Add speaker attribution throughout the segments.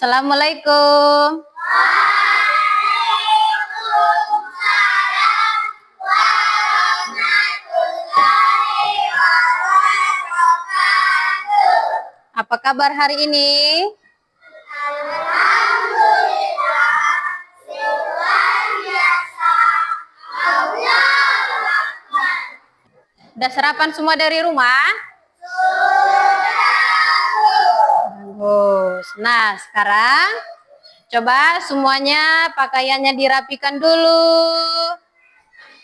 Speaker 1: Assalamualaikum. Apa kabar hari ini? Udah sarapan semua dari rumah? Bagus. Nah, sekarang coba semuanya pakaiannya dirapikan dulu.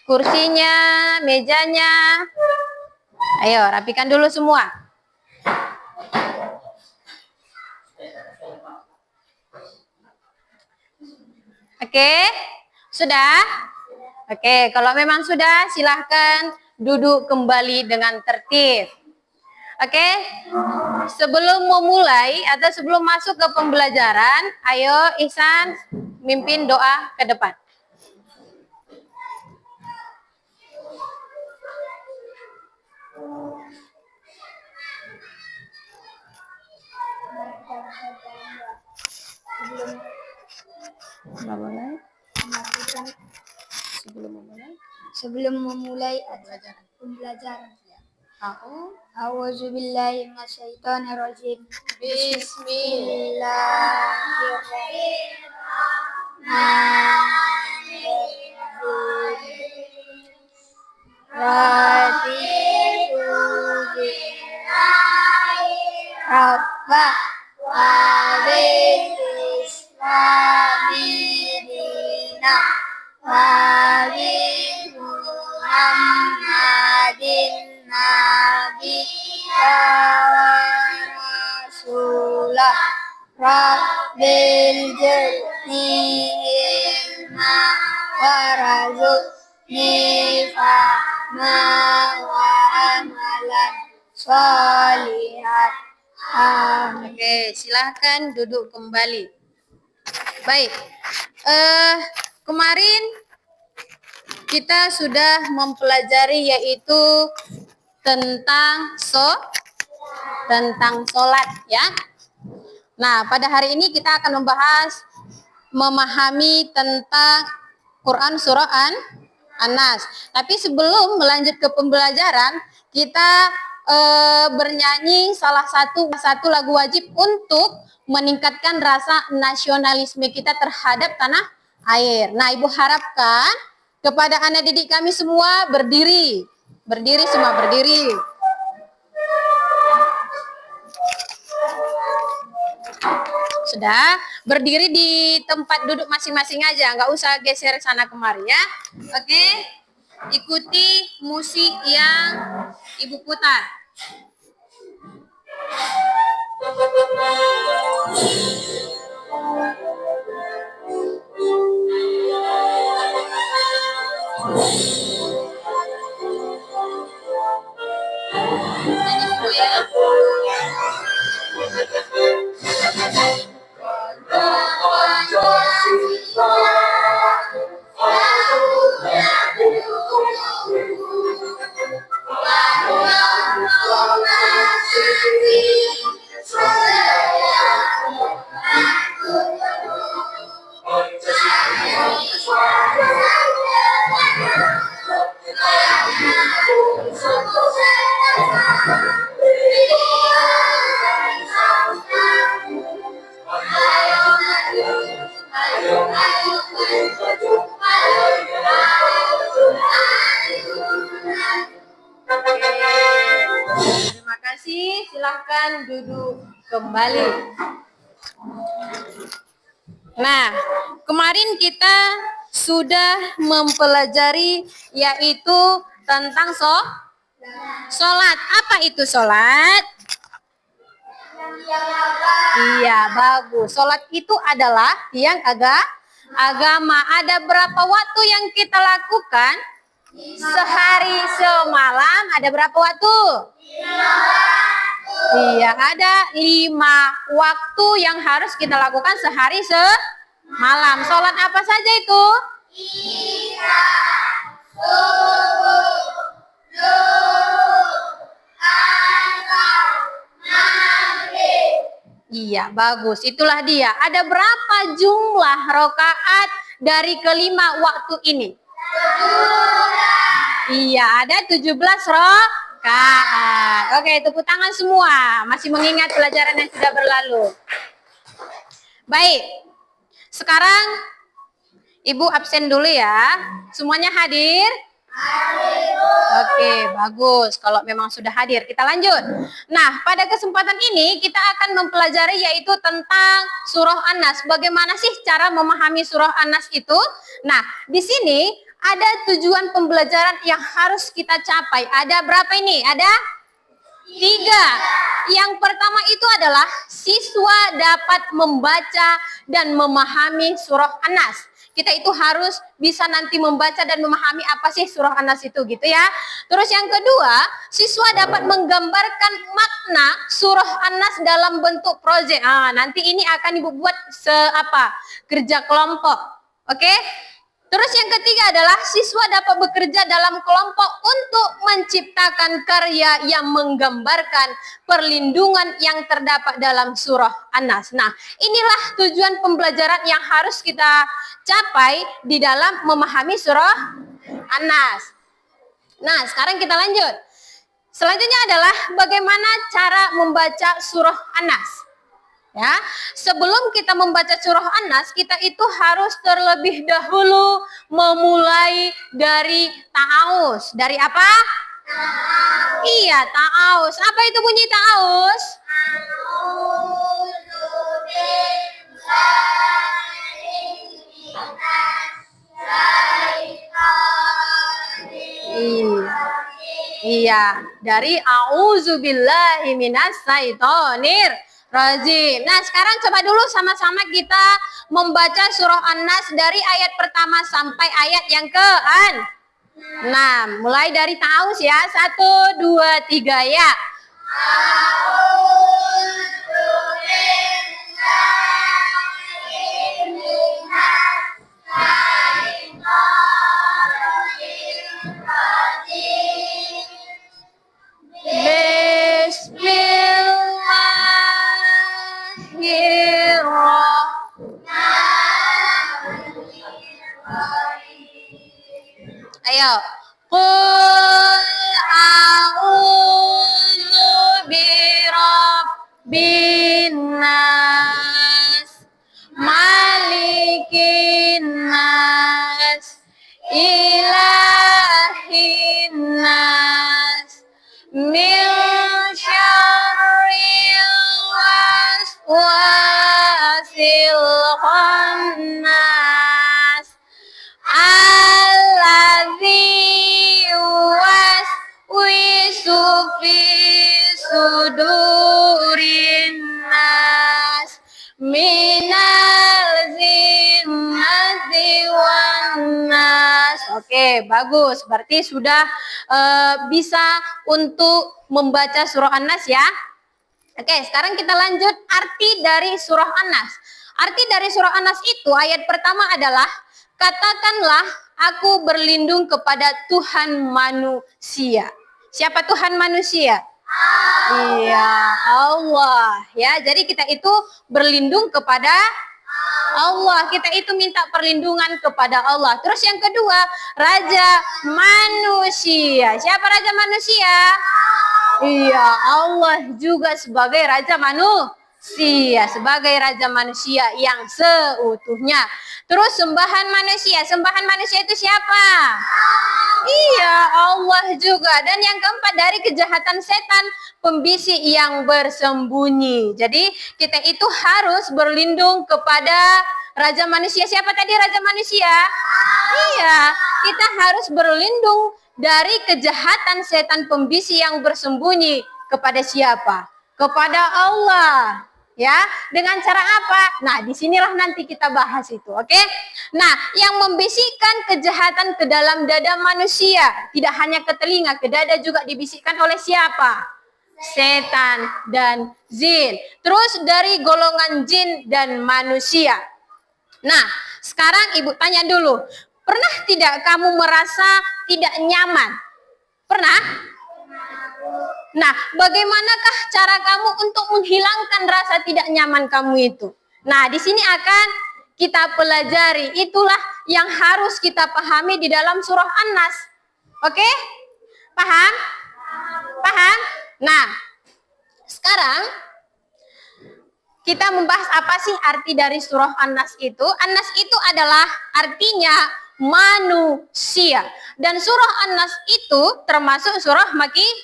Speaker 1: Kursinya, mejanya. Ayo, rapikan dulu semua. Oke, sudah? Oke, kalau memang sudah, silahkan duduk kembali dengan tertib. Oke, sebelum memulai atau sebelum masuk ke pembelajaran, ayo Ihsan mimpin doa ke depan.
Speaker 2: Sebelum memulai pembelajaran. A'udzubillahi minasyaitonirrajim. Bismillahirrahmanirrahim. Raditu billahi rabbah wa bil islami dinah wa bi Muhammadin nabiyya wa rasulah rabbil jalni ilma warzuqni fahma wa amalan sholihat.
Speaker 1: Oke, silahkan duduk kembali. Baik, kemarin kita sudah mempelajari yaitu tentang sholat ya. Nah, pada hari ini kita akan membahas memahami tentang Quran surah An-Nas. Tapi sebelum melanjut ke pembelajaran, kita bernyanyi salah satu lagu wajib untuk meningkatkan rasa nasionalisme kita terhadap tanah air. Nah, Ibu harapkan kepada anak didik kami semua berdiri. Berdiri semua, berdiri. Sudah, berdiri di tempat duduk masing-masing aja, nggak usah geser sana kemari ya. Oke, ikuti musik yang Ibu putar. Terima kasih, silahkan duduk kembali. Nah, kemarin kita sudah mempelajari yaitu tentang sholat. Apa itu sholat? Iya, bagus. Sholat itu adalah tiang agama. Ada berapa waktu yang kita lakukan? Sehari semalam ada berapa waktu? 5 waktu. Iya, ada 5 waktu yang harus kita lakukan sehari semalam. Sholat apa saja itu?
Speaker 2: Isya, subuh, zuhur, asar, maghrib,
Speaker 1: Iya, bagus. Itulah dia. Ada berapa jumlah rakaat dari kelima waktu ini? Iya, ada 17 rakaat. Oke, tepuk tangan semua. Masih mengingat pelajaran yang sudah berlalu. Baik. Sekarang Ibu absen dulu ya. Semuanya hadir? Oke, bagus. Kalau memang sudah hadir, kita lanjut. Nah, pada kesempatan ini kita akan mempelajari yaitu tentang surah An-Nas. Bagaimana sih cara memahami surah An-Nas itu? Nah, di sini ada tujuan pembelajaran yang harus kita capai. Ada berapa ini? Ada 3. Yang pertama itu adalah siswa dapat membaca dan memahami surah An-Nas. Kita itu harus bisa nanti membaca dan memahami apa sih surah An-Nas itu gitu ya. Terus yang kedua, siswa dapat menggambarkan makna surah An-Nas dalam bentuk proyek. Nanti ini akan Ibu buat kerja kelompok. Oke? Terus yang ketiga adalah siswa dapat bekerja dalam kelompok untuk menciptakan karya yang menggambarkan perlindungan yang terdapat dalam surah An-Nas. Nah, inilah tujuan pembelajaran yang harus kita capai di dalam memahami surah An-Nas. Nah, sekarang kita lanjut. Selanjutnya adalah bagaimana cara membaca surah An-Nas. Ya, sebelum kita membaca surah An-Nas, kita itu harus terlebih dahulu memulai dari ta'awuz. Dari apa? Ta'awuz. Iya, ta'awuz. Apa itu bunyi ta'awuz? Iya, dari a'udzubillahi minasyaitonir rajim. Nah, sekarang coba dulu sama-sama kita membaca surah An-Nas dari ayat pertama sampai ayat yang ke-6. Mulai dari ta'awuz ya. 1, 2, 3 ya. Ayo. Qul a'udzu birabbin nas, malikin nas, ilahin nas, min syarril waswasil khannas, alladzi waswisu fi sudurin nas minal jinnati wan nas. Oke, bagus. Berarti sudah bisa untuk membaca surah An-Nas ya. Oke, sekarang kita lanjut arti dari surah An-Nas. Arti dari surah An-Nas itu ayat pertama adalah katakanlah aku berlindung kepada Tuhan manusia. Siapa Tuhan manusia? Allah. Iya, Allah. Ya, jadi kita itu berlindung kepada Allah. Kita itu minta perlindungan kepada Allah. Terus yang kedua, Raja manusia. Siapa Raja manusia? Iya, Allah juga sebagai Raja manusia, sebagai Raja manusia yang seutuhnya. Terus sembahan manusia itu siapa? Iya, Allah juga. Dan yang keempat, dari kejahatan setan, pembisik yang bersembunyi. Jadi kita itu harus berlindung kepada Raja manusia. Siapa tadi Raja manusia? Iya, kita harus berlindung dari kejahatan setan pembisik yang bersembunyi kepada siapa? Kepada Allah. Ya, dengan cara apa? Nah, disinilah nanti kita bahas itu, oke? Nah, yang membisikkan kejahatan ke dalam dada manusia, tidak hanya ke telinga, ke dada juga dibisikkan oleh siapa? Setan dan jin. Terus dari golongan jin dan manusia. Nah, sekarang Ibu tanya dulu, pernah tidak kamu merasa tidak nyaman? Pernah? Nah, bagaimanakah cara kamu untuk menghilangkan rasa tidak nyaman kamu itu. Nah, di sini akan kita pelajari. Itulah yang harus kita pahami di dalam surah An-Nas. Oke? Paham? Paham? Nah, sekarang kita membahas apa sih arti dari surah An-Nas itu. An-Nas itu adalah artinya manusia. Dan surah An-Nas itu termasuk surah Makkiyah.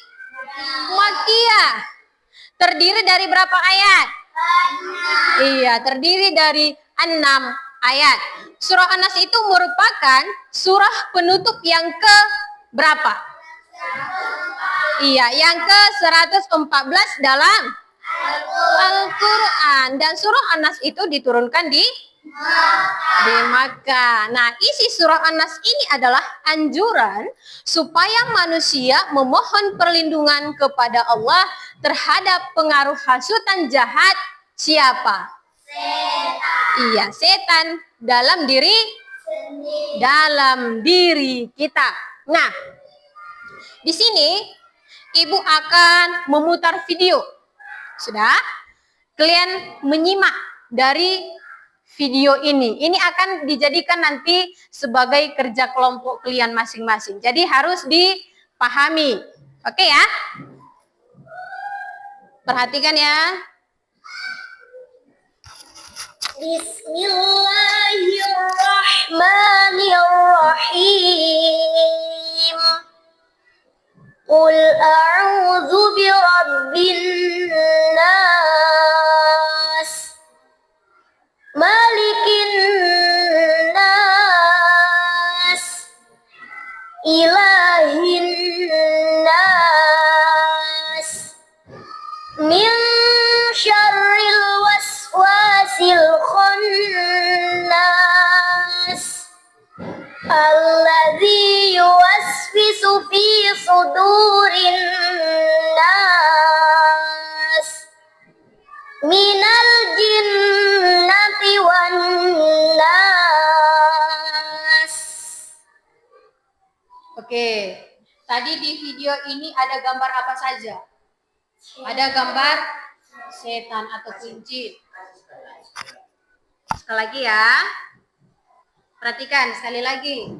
Speaker 1: Terdiri dari berapa ayat? Iya, terdiri dari 6 ayat. Surah An-Nas itu merupakan surah penutup yang ke berapa? Iya, yang ke-114 dalam Al-Quran. Dan surah An-Nas itu diturunkan di Makkah. Nah, isi surah An-Nas ini adalah anjuran supaya manusia memohon perlindungan kepada Allah terhadap pengaruh hasutan jahat siapa? Setan. Iya, setan dalam diri kita. Nah, di sini Ibu akan memutar video. Sudah? Kalian menyimak dari video ini. Ini akan dijadikan nanti sebagai kerja kelompok kalian masing-masing. Jadi harus dipahami. Oke ya? Perhatikan ya.
Speaker 2: Bismillahirrahmanirrahim. Qul a'udzu birabbin nas, malikin nas, ilahin nas, min syarril waswasil khannas, alladzi yuwaswisu fi sudurin nas, minal jinnati wan nas.
Speaker 1: Oke. Tadi di video ini ada gambar apa saja? Ada gambar setan atau jin. Sekali lagi ya. Perhatikan sekali lagi.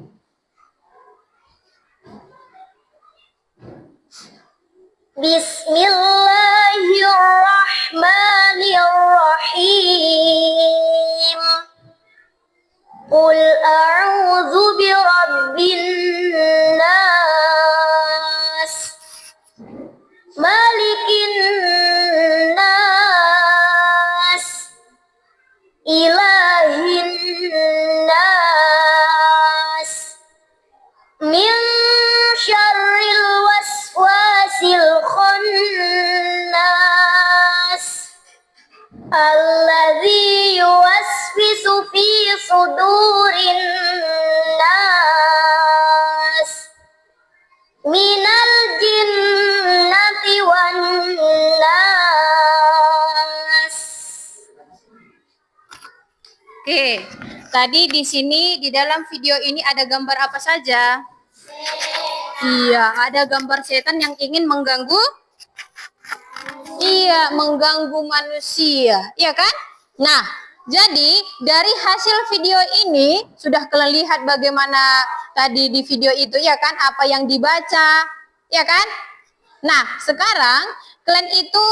Speaker 2: Bismillahirrahmanirrahim. Qul a'udzu birabbin nas, malikin nas, ilahin nas, min syarril waswasil khannas, alladzi yuwaswisu fi sudurin nas, minal jinnati wan nas.
Speaker 1: Oke. Tadi di sini di dalam video ini ada gambar apa saja? Iya, ada gambar setan yang ingin mengganggu. Iya, mengganggu manusia. Iya kan? Nah, jadi dari hasil video ini sudah kalian lihat bagaimana tadi di video itu ya kan, apa yang dibaca, ya kan? Nah, sekarang kalian itu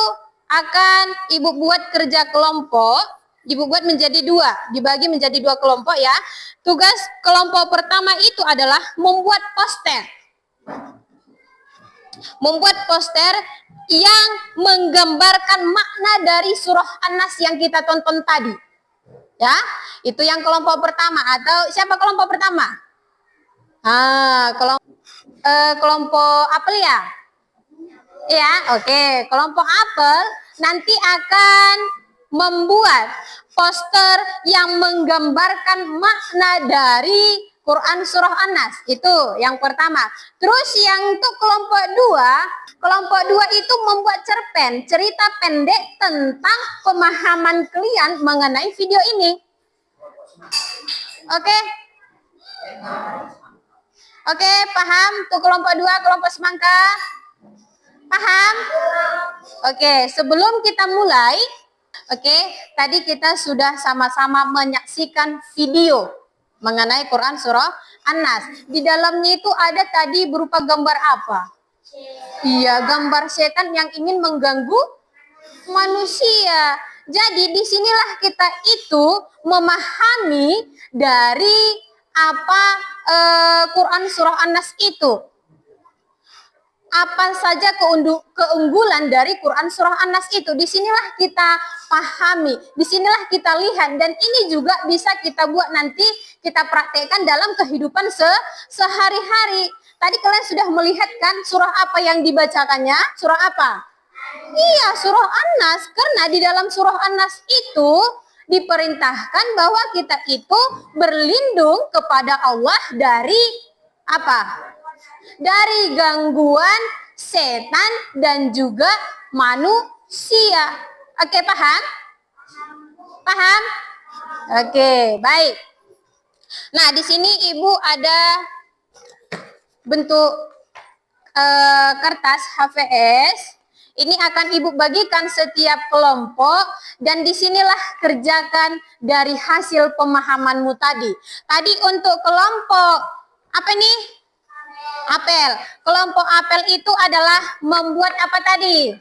Speaker 1: akan Ibu buat kerja kelompok. Ibu buat menjadi dibagi menjadi 2 kelompok ya. Tugas kelompok pertama itu adalah membuat poster. Membuat poster yang menggambarkan makna dari surah An-Nas yang kita tonton tadi. Ya, itu yang kelompok pertama. Atau siapa kelompok pertama? Kelompok apel ya? Ya, oke. Kelompok apel nanti akan membuat poster yang menggambarkan makna dari Quran surah An-Nas. Itu yang pertama. Terus yang untuk kelompok 2 itu membuat cerpen, cerita pendek tentang pemahaman kalian mengenai video ini. Oke? Oke, paham? Tuh kelompok 2, kelompok semangka. Paham? Oke, sebelum kita mulai, Oke, tadi kita sudah sama-sama menyaksikan video mengenai Quran surah An-Nas. Di dalamnya itu ada tadi berupa gambar apa? Iya, gambar setan yang ingin mengganggu manusia. Jadi disinilah kita itu memahami dari apa Quran surah An-Nas itu. Apa saja keunggulan dari Quran surah An-Nas itu. Disinilah kita pahami, disinilah kita lihat, dan ini juga bisa kita buat nanti, kita praktekkan dalam kehidupan sehari-hari. Tadi kalian sudah melihat kan surah apa yang dibacakannya? Surah apa? Iya, surah An-Nas. Karena di dalam surah An-Nas itu diperintahkan bahwa kita itu berlindung kepada Allah dari apa? Dari gangguan setan dan juga manusia. Oke, paham? Paham? Oke, baik. Nah, di sini Ibu ada bentuk kertas HVS. Ini akan Ibu bagikan setiap kelompok, dan disinilah kerjakan dari hasil pemahamanmu tadi. Tadi untuk kelompok apa nih? Apel. Kelompok apel itu adalah membuat apa tadi?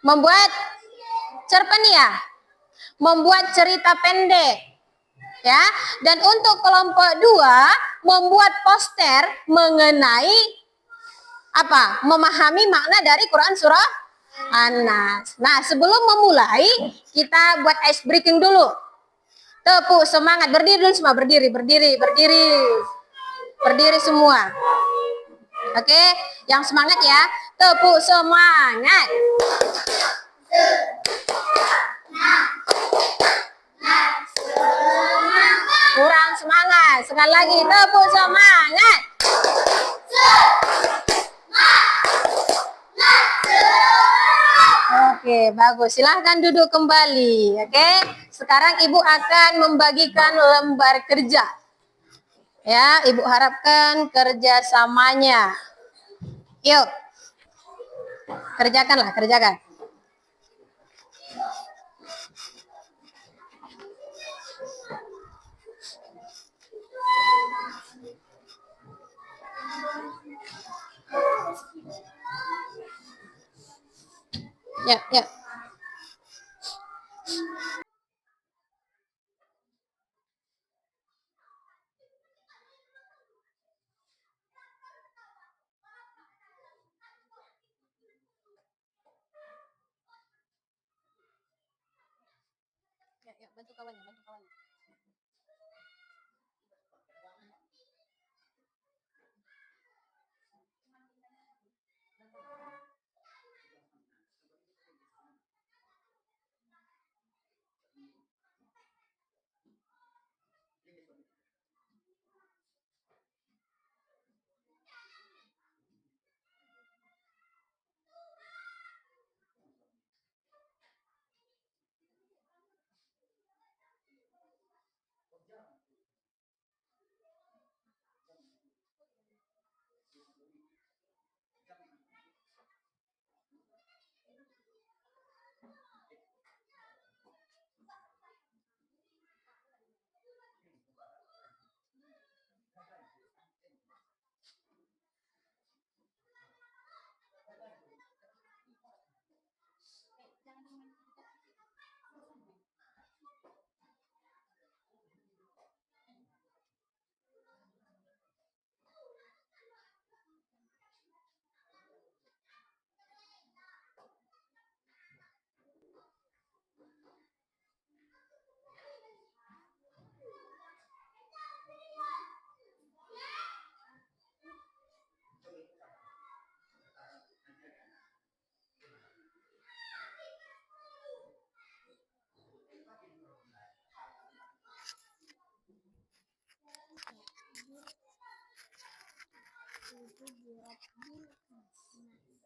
Speaker 1: Membuat cerpen ya? Membuat cerita pendek. Ya. Dan untuk kelompok 2 membuat poster mengenai apa? Memahami makna dari Quran surah An-Nas. Nah, sebelum memulai kita buat ice breaking dulu. Tepuk semangat, berdiri dulu semua, berdiri. Berdiri semua. Oke, yang semangat ya. Tepuk semangat. Kurang semangat. Sekali lagi, tepuk semangat. Oke, bagus. Silahkan duduk kembali. Oke, sekarang Ibu akan membagikan lembar kerja. Ya, Ibu harapkan kerjasamanya. Yuk, kerjakanlah, kerjakan. Ya. Ya, bantu kawannya, bantu kawannya.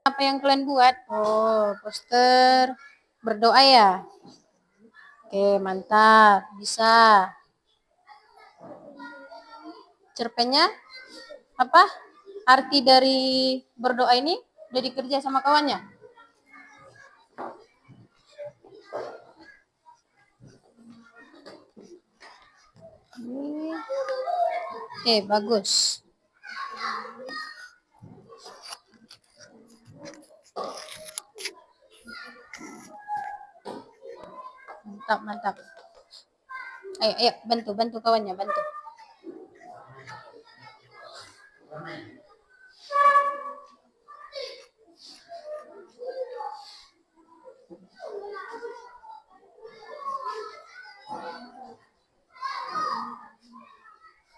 Speaker 1: Apa yang kalian buat? Oh, poster berdoa ya? Oke, mantap. Bisa. Cerpennya apa? Arti dari berdoa ini udah dikerja sama kawannya? Oke, bagus. Mantap, mantap. Ayo, ayo, bantu kawannya, bantu.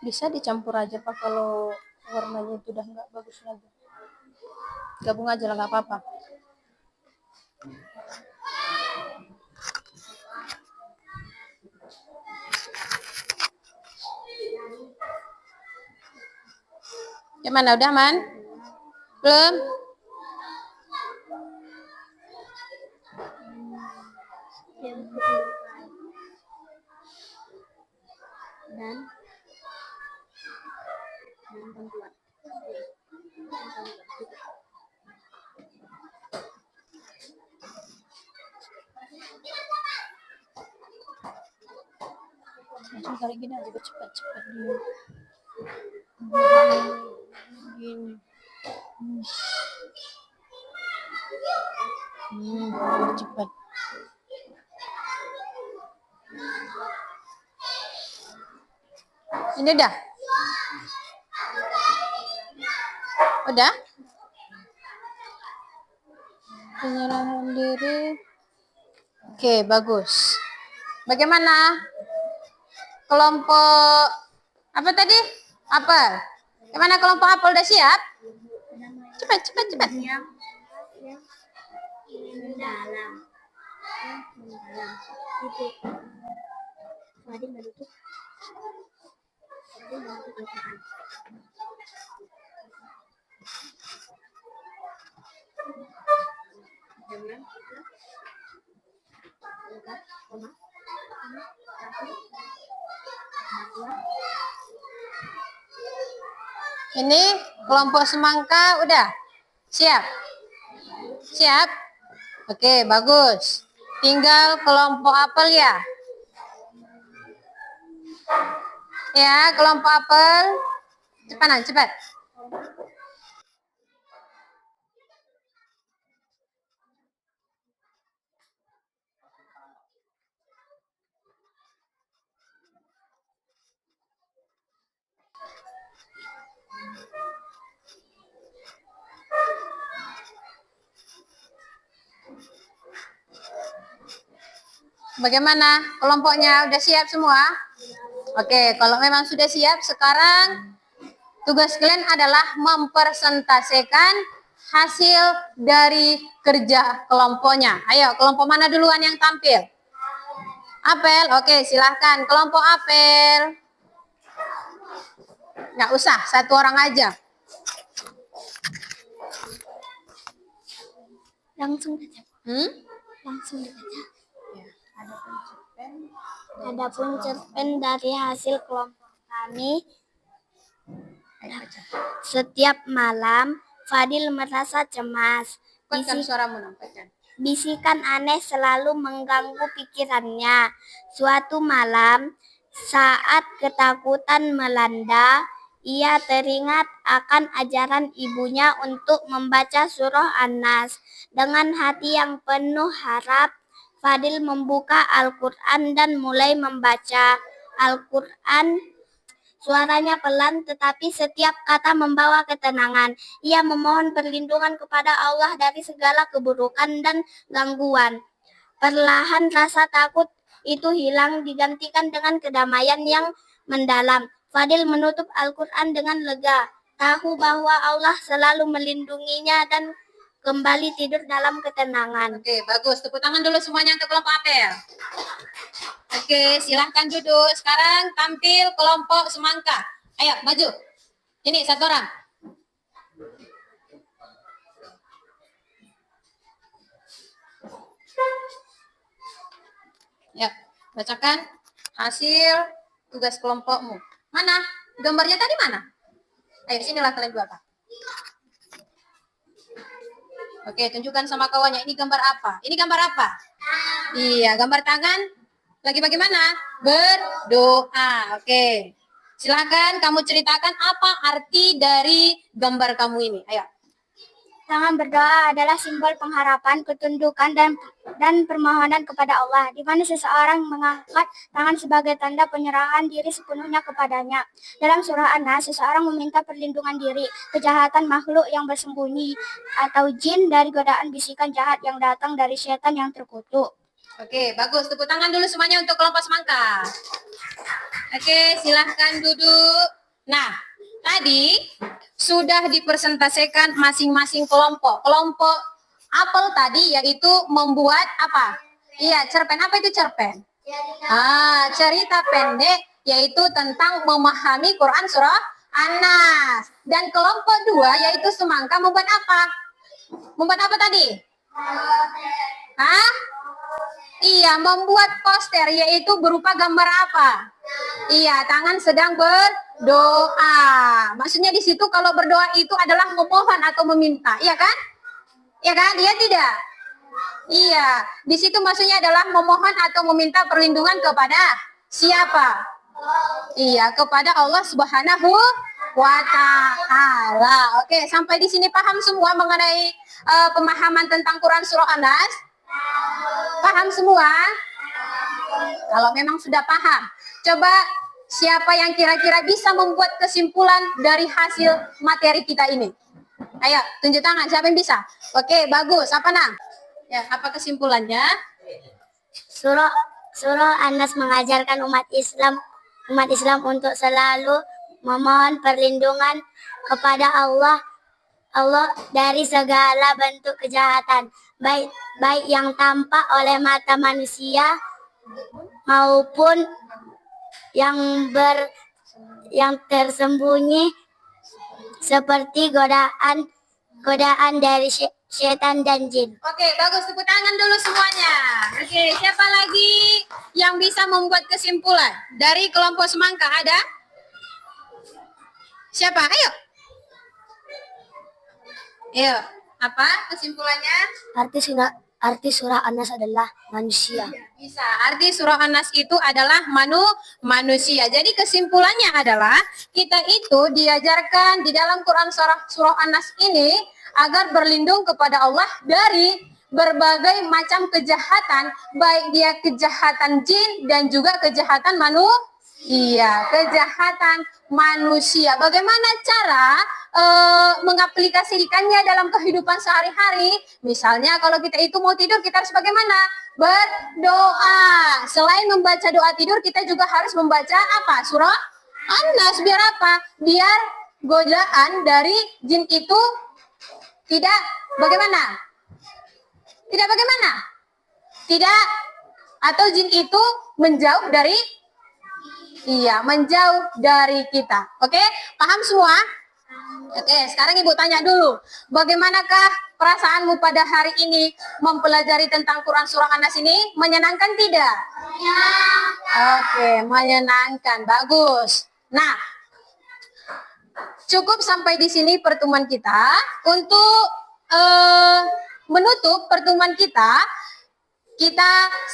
Speaker 1: Bisa dicampur aja Pak kalau warnanya itu udah nggak bagus lagi. Gabung aja lah, nggak apa-apa. Gimana, udah Man? Belum?
Speaker 2: Dan bantuan.
Speaker 1: Langsung tarik gini aja, cepat-cepat dulu. Gini. Cepat. Ini udah? Udah? Penyerahan diri. Oke, bagus. Bagaimana? Kelompok apa tadi? Apel. Gimana kelompok apel, udah siap? Cepat, cepat, cepat.
Speaker 2: Mendalam. Itu. Fadil menutup. Al-Quran.
Speaker 1: Ini kelompok semangka udah siap? Siap? Oke, bagus. Tinggal kelompok apel ya. Ya, kelompok apel. Cepat, cepat. Bagaimana? Kelompoknya udah siap semua? Oke, kalau memang sudah siap, sekarang tugas kalian adalah mempresentasikan hasil dari kerja kelompoknya. Ayo, kelompok mana duluan yang tampil? Apel, oke, silahkan. Kelompok apel. Nggak usah, satu orang aja.
Speaker 2: Langsung saja. Langsung dibaca.
Speaker 1: Ya,
Speaker 2: Adapun cerpen dari hasil kelompok kami, setiap malam Fadil merasa cemas.
Speaker 1: Kuatkan suaramu, nampakkan.
Speaker 2: Bisikan aneh selalu mengganggu pikirannya. Suatu malam, saat ketakutan melanda, ia teringat akan ajaran ibunya untuk membaca surah An-Nas. Dengan hati yang penuh harap, Fadil membuka Al-Quran dan mulai membaca. Al-Quran suaranya pelan tetapi setiap kata membawa ketenangan. Ia memohon perlindungan kepada Allah dari segala keburukan dan gangguan. Perlahan rasa takut itu hilang digantikan dengan kedamaian yang mendalam. Fadil menutup Al-Quran dengan lega, tahu bahwa Allah selalu melindunginya dan kembali tidur dalam ketenangan.
Speaker 1: Oke, bagus. Tepuk tangan dulu semuanya untuk kelompok apel. Oke, silahkan duduk. Sekarang tampil kelompok semangka. Ayo, maju. Ini satu orang. Ya, bacakan hasil tugas kelompokmu. Mana? Gambarnya tadi mana? Ayo, sinilah kalian dua, Pak. Oke, tunjukkan sama kawannya. Ini gambar apa? Ini gambar apa? Iya, gambar tangan. Lagi bagaimana? Berdoa. Oke. silakan kamu ceritakan apa arti dari gambar kamu ini. Ayo.
Speaker 2: Tangan berdoa adalah simbol pengharapan, ketundukan, dan permohonan kepada Allah, di mana seseorang mengangkat tangan sebagai tanda penyerahan diri sepenuhnya kepadanya. Dalam surah An-Nas, seseorang meminta perlindungan diri, kejahatan makhluk yang bersembunyi, atau jin dari godaan bisikan jahat yang datang dari setan yang terkutuk.
Speaker 1: Oke, bagus. Tepuk tangan dulu semuanya untuk kelompok semangka. Oke, silahkan duduk. Nah, tadi sudah dipresentasikan masing-masing kelompok. Kelompok apel tadi yaitu membuat apa? Iya, cerpen. Apa itu cerpen? Cerita pendek yaitu tentang memahami Quran surah An-Nas. Dan kelompok 2 yaitu semangka membuat apa? Membuat apa tadi? Iya, membuat poster yaitu berupa gambar apa? Iya, tangan sedang berdoa. Maksudnya di situ kalau berdoa itu adalah memohon atau meminta, iya kan? Iya kan? Iya tidak? Iya, di situ maksudnya adalah memohon atau meminta perlindungan kepada siapa? Iya, kepada Allah Subhanahu wa Ta'ala. Oke, sampai di sini paham semua mengenai pemahaman tentang Quran surah An-Nas? Paham semua? Kalau memang sudah paham, coba siapa yang kira-kira bisa membuat kesimpulan dari hasil materi kita ini? Ayo, tunjuk tangan, siapa yang bisa? Oke, bagus. Apa Nang? Ya, apa kesimpulannya?
Speaker 2: Surah An-Nas mengajarkan umat Islam untuk selalu memohon perlindungan kepada Allah dari segala bentuk kejahatan, baik yang tampak oleh mata manusia maupun yang tersembunyi seperti godaan dari setan dan jin.
Speaker 1: Oke, bagus. Tepuk tangan dulu semuanya. Oke, siapa lagi yang bisa membuat kesimpulan? Dari kelompok semangka ada? Siapa? Ayo. Ayo, apa kesimpulannya?
Speaker 2: Arti surah An-Nas adalah manusia.
Speaker 1: Bisa. Arti surah An-Nas itu adalah manusia. Jadi kesimpulannya adalah kita itu diajarkan di dalam Quran surah An-Nas ini agar berlindung kepada Allah dari berbagai macam kejahatan, baik dia kejahatan jin dan juga kejahatan kejahatan manusia. Bagaimana cara mengaplikasikannya dalam kehidupan sehari-hari? Misalnya kalau kita itu mau tidur, kita harus bagaimana? Berdoa. Selain membaca doa tidur, kita juga harus membaca apa? Surah An-Nas. Biar apa? Biar godaan dari jin itu tidak bagaimana? Tidak bagaimana? Tidak, atau jin itu menjauh dari kita. Oke, paham semua? Oke, sekarang Ibu tanya dulu. Bagaimanakah perasaanmu pada hari ini mempelajari tentang Quran surah An-Nas ini? Menyenangkan tidak? Ya. Oke, menyenangkan. Bagus. Nah, cukup sampai di sini pertemuan kita. Untuk menutup pertemuan kita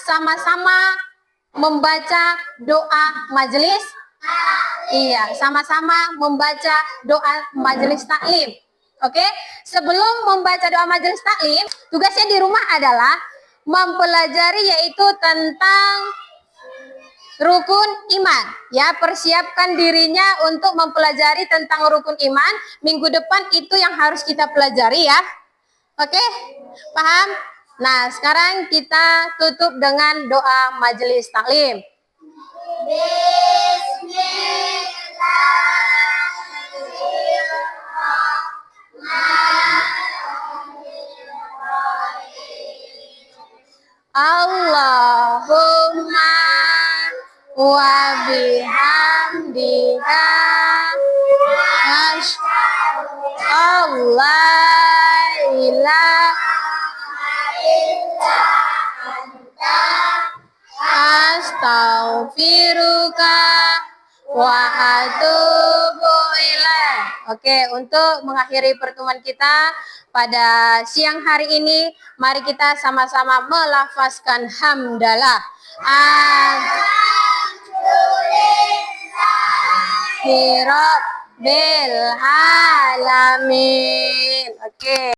Speaker 1: sama-sama membaca doa majelis. Iya, sama-sama membaca doa majelis taklim. Oke, sebelum membaca doa majelis taklim, tugasnya di rumah adalah mempelajari yaitu tentang rukun iman. Ya, persiapkan dirinya untuk mempelajari tentang rukun iman. Minggu depan itu yang harus kita pelajari ya. Oke, paham? Nah, sekarang kita tutup dengan doa majelis taklim. Allahumma wa bihamdika asyhadu alla ilaha illa anta astaghfiruka wa atubu ilaik. Oke, untuk mengakhiri pertemuan kita pada siang hari ini, mari kita sama-sama melafazkan hamdalah. Alhamdulillah. Rabbil alamin. Oke.